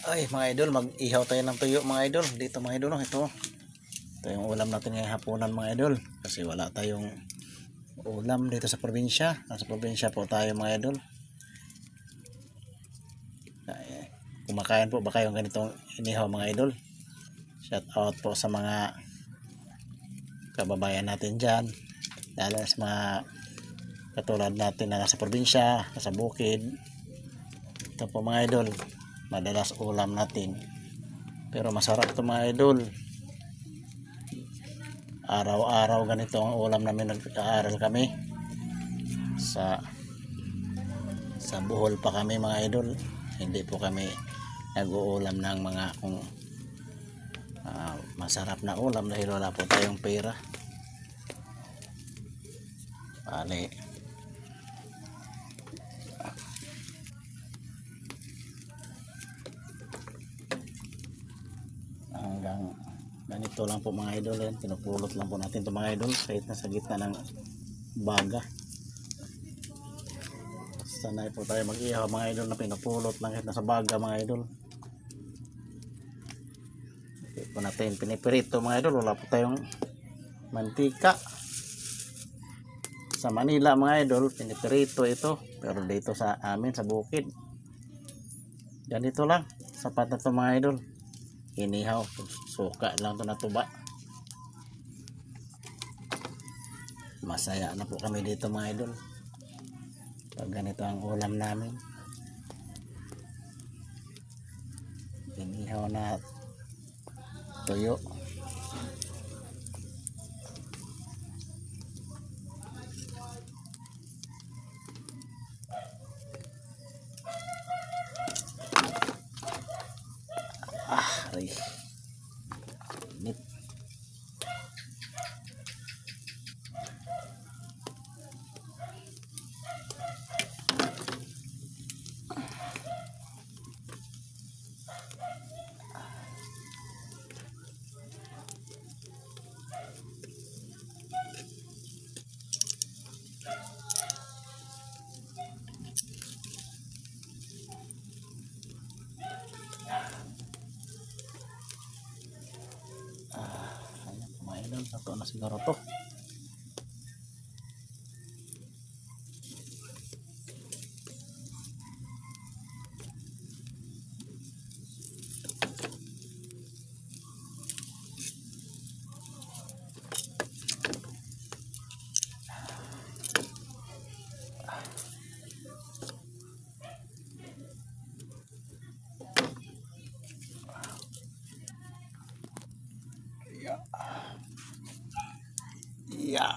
Ay mga idol, mag-ihaw tayo ng tuyo mga idol. Dito mga idol, ito yung ulam natin ngayong hapunan mga idol. Kasi wala tayong ulam dito sa probinsya. Nasa probinsya po tayo mga idol. Kumakain po ba kayong ganitong inihaw mga idol? Shout out po sa mga kababayan natin dyan, lalo sa mga katulad natin na nasa probinsya, nasa bukid. Ito po mga idol, madalas ulam natin, pero masarap ito mga idol. Araw-araw ganito ang ulam namin. Nag-aaral kami sa Bohol pa kami mga idol. Hindi po kami nag-uulam ng mga kung masarap na ulam dahil wala po tayong pera. Bale, hanggang ganito lang po mga idol. Yan, pinupulot lang po natin ito mga idol kahit nasa gitna ng baga. Sanay po tayo mag-ihaw mga idol na pinupulot lang kahit nasa baga mga idol. Hindi po natin pinipirito mga idol, wala po tayong mantika. Sa Manila mga idol pinipirito ito, pero dito sa amin sa bukid ganito lang, sapat na ito mga idol. Inihaw, suka lang ito na tuba. Masaya na po kami dito mga idol pag ganito ang ulam namin. Inihaw na tuyo. Ay, init. Ayan mga idol, nato na siguro to. Yeah.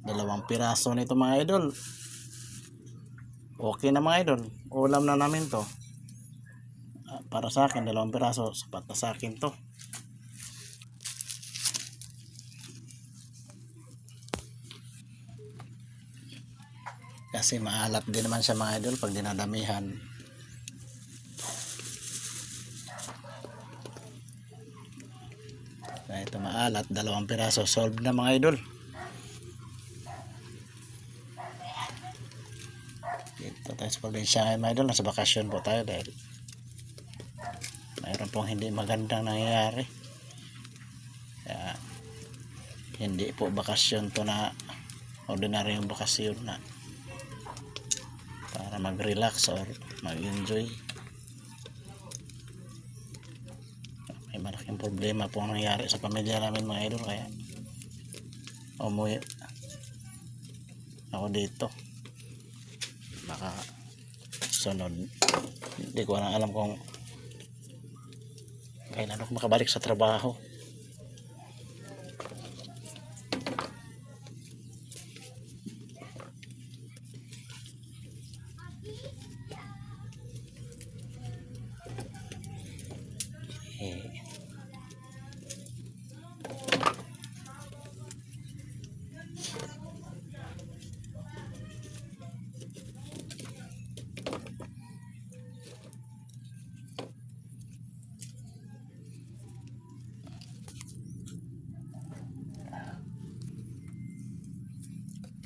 Dalawang piraso nito mga idol. Okay na mga idol, ulam na namin to. Para sa akin dalawang piraso sapat na sa akin to. Kasi maalat din naman siya mga idol pag dinadamihan. Kaya ito maalat, dalawang piraso solved na mga idol. Dito tayo sa probinsya ngayon mga idol, nasa bakasyon po tayo dahil mayroon pong hindi magandang nangyayari. Kaya hindi po bakasyon to na ordinaryong bakasyon na para mag-relax or mag-enjoy. May malaking problema po nangyayari sa pamilya namin mga idol, kaya umuwi ako dito. Baka sunod, hindi ko na alam kung kailan ako makabalik sa trabaho.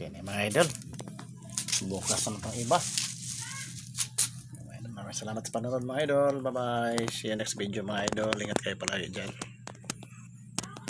Okay na mga idol. Bukas naman pang iba. Maraming salamat sa panonood mga idol. Bye bye. See you next video mga idol. Ingat kayo palagi dyan.